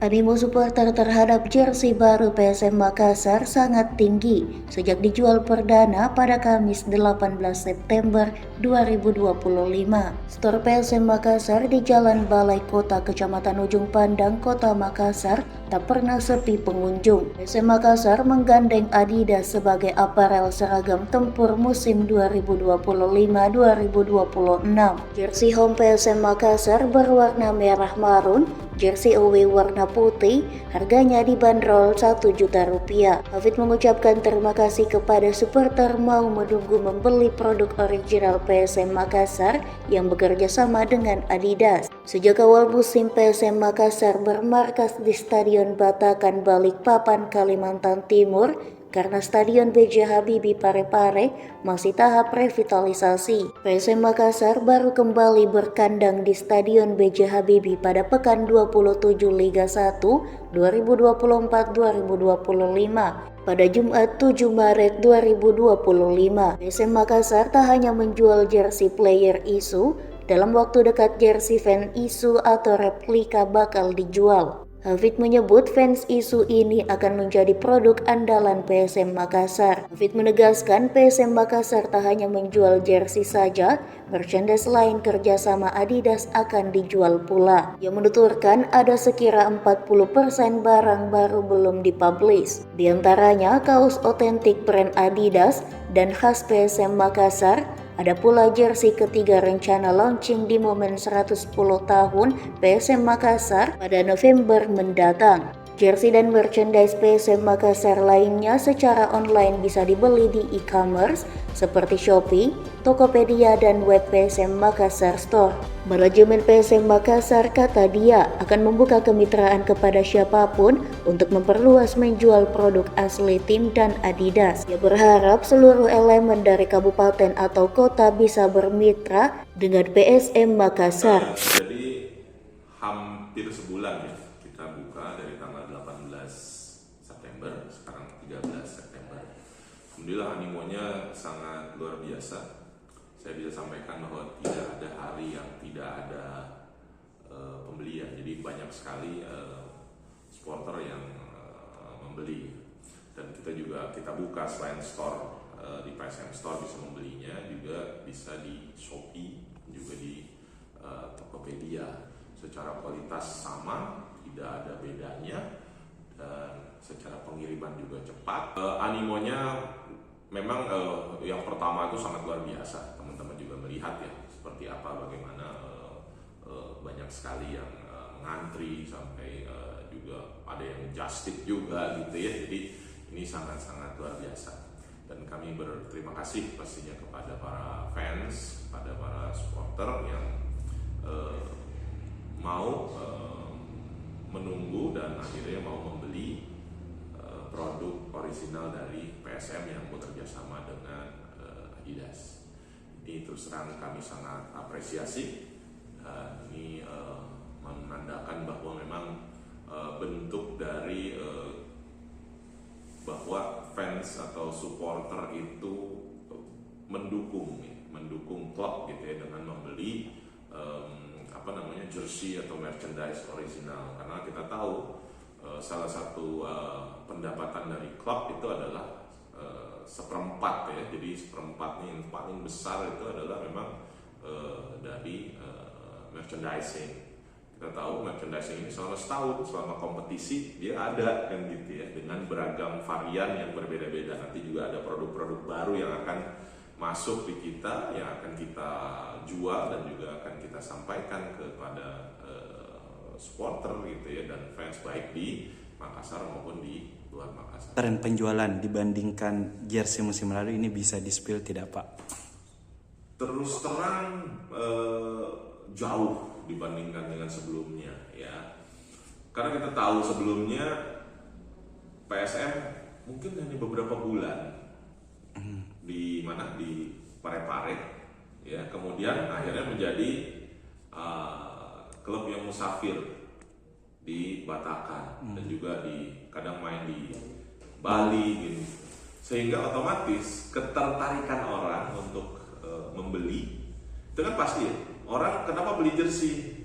Animo supporter terhadap jersey baru PSM Makassar sangat tinggi sejak dijual perdana pada Kamis 18 September 2025. Stor PSM Makassar di Jalan Balai Kota Kecamatan Ujung Pandang, Kota Makassar tak pernah sepi pengunjung. PSM Makassar menggandeng Adidas sebagai aparel seragam tempur musim 2025-2026. Jersey home PSM Makassar berwarna merah marun, jersey away warna putih, harganya dibanderol Rp1.000.000. Hafid mengucapkan terima kasih kepada supporter mau menunggu membeli produk original PSM Makassar yang bekerja sama dengan Adidas. Sejak awal musim, PSM Makassar bermarkas di Stadion Batakan Balikpapan, Kalimantan Timur, karena Stadion B.J. Habibie Parepare masih tahap revitalisasi. PSM Makassar baru kembali berkandang di Stadion B.J. Habibie pada pekan 27 Liga 1 2024-2025. Pada Jumat 7 Maret 2025, PSM Makassar tak hanya menjual jersey player isu, dalam waktu dekat jersey fan isu atau replika bakal dijual. Hafid menyebut fans isu ini akan menjadi produk andalan PSM Makassar. Hafid menegaskan PSM Makassar tak hanya menjual jersey saja, merchandise lain kerjasama Adidas akan dijual pula. Ia menuturkan ada sekira 40% barang baru belum dipublish. Di antaranya kaos otentik brand Adidas dan khas PSM Makassar. Ada pula jersey ketiga rencana launching di momen 110 tahun PSM Makassar pada November mendatang. Jersey dan merchandise PSM Makassar lainnya secara online bisa dibeli di e-commerce seperti Shopee, Tokopedia, dan web PSM Makassar Store. Manajemen PSM Makassar, kata dia, akan membuka kemitraan kepada siapapun untuk memperluas menjual produk asli tim dan Adidas. Ia berharap seluruh elemen dari kabupaten atau kota bisa bermitra dengan PSM Makassar. Jadi hampir sebulan ya kita buka dari tanggal 18 September, sekarang 13 September. Alhamdulillah animonya sangat luar biasa. Saya bisa sampaikan bahwa tidak ada hari yang tidak ada pembelian. Jadi banyak sekali supporter yang membeli. Dan kita buka selain store di PSM Store bisa membelinya, juga bisa di Shopee, juga di Tokopedia. Secara kualitas sama, tidak ada bedanya, dan secara pengiriman juga cepat. Animonya memang yang pertama itu sangat luar biasa. Teman-teman juga melihat ya seperti apa, bagaimana banyak sekali yang mengantri, sampai juga ada yang just tip juga gitu ya. Jadi ini sangat-sangat luar biasa. Dan kami berterima kasih pastinya kepada para fans, kepada para supporter yang mau menunggu dan akhirnya mau membeli produk orisinal dari PSM yang bekerja sama dengan Adidas. Ini terus terang kami sangat apresiasi. Ini menandakan bahwa memang bentuk dari bahwa fans atau supporter itu mendukung klub gitu ya, dengan membeli jersey atau merchandise original. Karena kita tahu salah satu pendapatan dari klub itu adalah seperempat ya. Jadi seperempatnya yang paling besar itu adalah memang dari merchandising. Kita tahu merchandising ini selama setahun, selama kompetisi dia ada kan gitu ya, dengan beragam varian yang berbeda-beda. Nanti juga ada produk-produk baru yang akan masuk di kita, yang akan kita jual dan juga akan kita sampaikan kepada supporter gitu ya, dan fans baik di Makassar maupun di luar Makassar. Tren penjualan dibandingkan jersey musim lalu ini bisa di-spill tidak Pak? Terus terang jauh dibandingkan dengan sebelumnya ya. Karena kita tahu sebelumnya PSM mungkin hanya beberapa bulan di Parepare ya, kemudian akhirnya menjadi klub yang musafir di Batakan dan juga kadang main di Bali gitu. Sehingga otomatis ketertarikan orang untuk membeli itu kan pasti ya. Orang kenapa beli jersey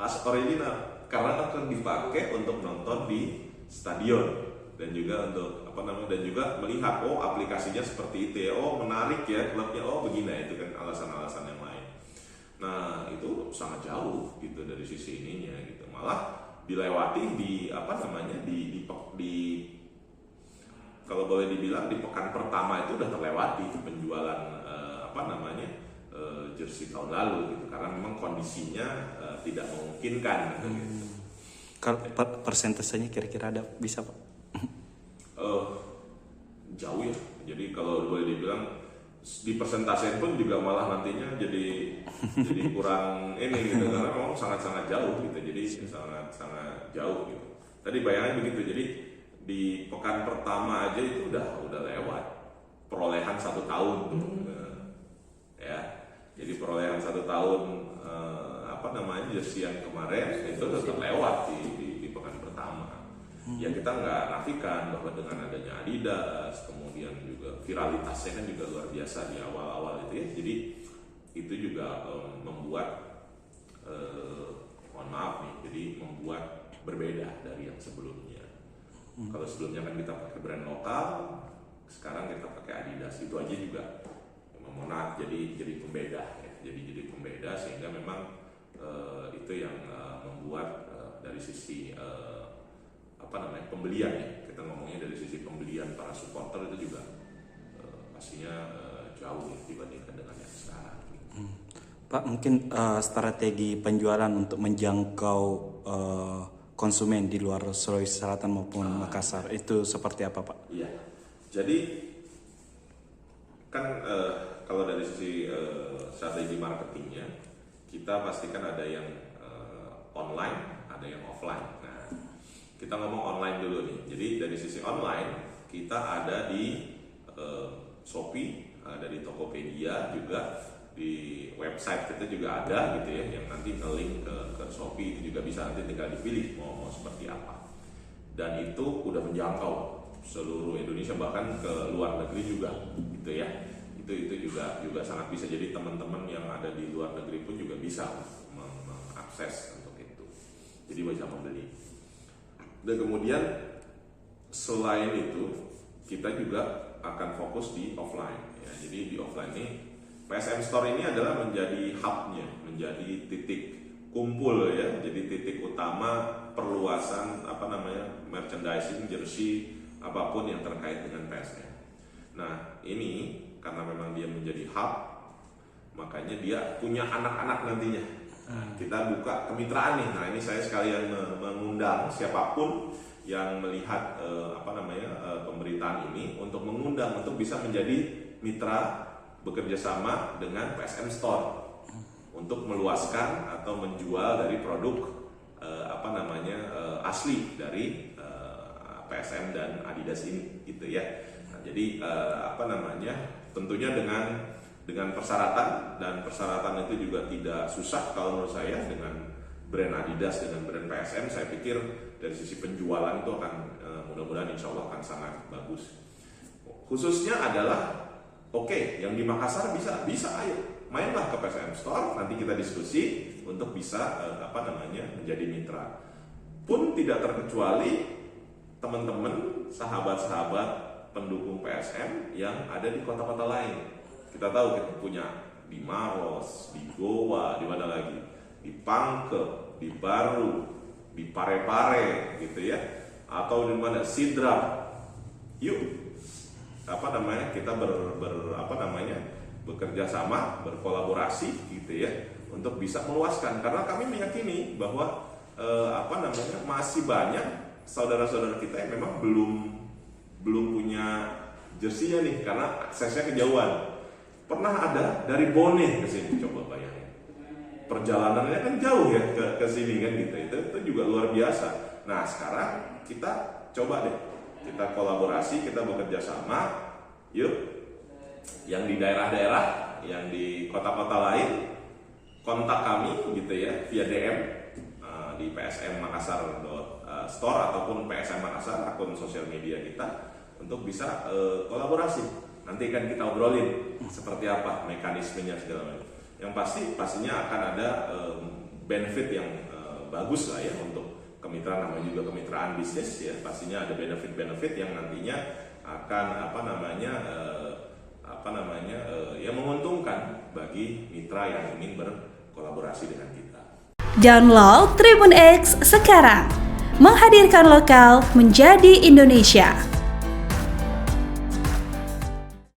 original? karena akan dipakai untuk nonton di stadion dan juga untuk dan juga melihat aplikasinya seperti itu ya, menarik ya klubnya, begini, itu kan alasan-alasan yang lain. Nah itu sangat jauh gitu dari sisi ininya gitu, malah dilewati di kalau boleh dibilang di pekan pertama itu udah terlewati penjualan jersey tahun lalu gitu, karena memang kondisinya tidak memungkinkan gitu. Kalau persentasenya kira-kira ada bisa Pak? Jauh ya, jadi kalau boleh dibilang di persentase pun juga malah nantinya jadi kurang ini gitu, karena memang sangat jauh gitu, jadi sangat jauh gitu. Tadi bayangannya begitu, jadi di pekan pertama aja itu udah lewat perolehan 1 tahun tuh. Ya, jadi perolehan 1 tahun jersey yang kemarin itu udah terlewat di pekan pertama. Ya kita nggak nafikan bahwa dengan adanya Adidas, kemudian juga viralitasnya kan juga luar biasa di awal-awal itu ya. Jadi itu juga membuat mohon maaf nih, jadi membuat berbeda dari yang sebelumnya. Kalau sebelumnya kan kita pakai brand lokal, sekarang kita pakai Adidas, itu aja juga memonat jadi pembeda ya. Jadi pembeda, sehingga memang itu yang membuat dari sisi pembelian ya, kita ngomongnya dari sisi pembelian para supporter itu juga pastinya jauh ya dibandingkan dengan yang sekarang. Pak, mungkin strategi penjualan untuk menjangkau konsumen di luar Sulawesi Selatan maupun Makassar itu seperti apa Pak? Iya, jadi kan kalau dari sisi strategi marketingnya, kita pastikan ada yang online, ada yang offline. Nah, kita ngomong online dulu nih. Jadi dari sisi online kita ada di Shopee, ada di Tokopedia, juga di website kita juga ada gitu ya, yang nanti nge-link ke Shopee itu juga bisa, nanti tinggal dipilih mau seperti apa. Dan itu udah menjangkau seluruh Indonesia, bahkan ke luar negeri juga gitu ya. Itu juga sangat bisa, jadi teman-teman yang ada di luar negeri pun juga bisa mengakses untuk itu, jadi bisa membeli. Dan kemudian selain itu kita juga akan fokus di offline ya. Jadi di offline ini PSM Store ini adalah menjadi hubnya, menjadi titik kumpul ya, jadi titik utama perluasan merchandising, jersey, apapun yang terkait dengan PSM. Nah ini karena memang dia menjadi hub, makanya dia punya anak-anak nantinya. Nah, kita buka kemitraan nih. Nah ini saya sekalian mengundang siapapun yang melihat pemberitaan ini untuk mengundang untuk bisa menjadi mitra bekerja sama dengan PSM Store untuk meluaskan atau menjual dari produk asli dari PSM dan Adidas ini gitu ya. Nah, jadi tentunya dengan persyaratan, dan persyaratan itu juga tidak susah kalau menurut saya. Dengan brand Adidas, dengan brand PSM, saya pikir dari sisi penjualan itu akan mudah-mudahan insya Allah akan sangat bagus. Khususnya adalah yang di Makassar bisa ayo mainlah ke PSM Store, nanti kita diskusi untuk bisa menjadi mitra. Pun tidak terkecuali teman-teman, sahabat-sahabat pendukung PSM yang ada di kota-kota lain. Kita tahu kita punya di Maros, di Goa, di mana lagi, di Pangkep, di Baru, di Parepare gitu ya, atau di mana Sidrap. Yuk kita bekerja sama, berkolaborasi gitu ya, untuk bisa meluaskan, karena kami meyakini bahwa masih banyak saudara-saudara kita yang memang belum punya jersinya nih, karena aksesnya kejauhan. Pernah ada dari Bone ke sini, coba bayangin. Perjalanannya kan jauh ya ke sini kan gitu. Itu juga luar biasa. Nah, sekarang kita coba deh, kita kolaborasi, kita bekerja sama. Yuk, yang di daerah-daerah, yang di kota-kota lain, kontak kami gitu ya via DM di PSM Makassar store ataupun PSM Makassar akun sosial media kita untuk bisa kolaborasi. Nanti kan kita obrolin seperti apa mekanismenya segala macam. Yang pastinya akan ada benefit yang bagus lah ya untuk kemitraan, namanya juga kemitraan bisnis ya, pastinya ada benefit-benefit yang nantinya akan ya menguntungkan bagi mitra yang ingin berkolaborasi dengan kita. Download Tribun X sekarang, menghadirkan lokal menjadi Indonesia.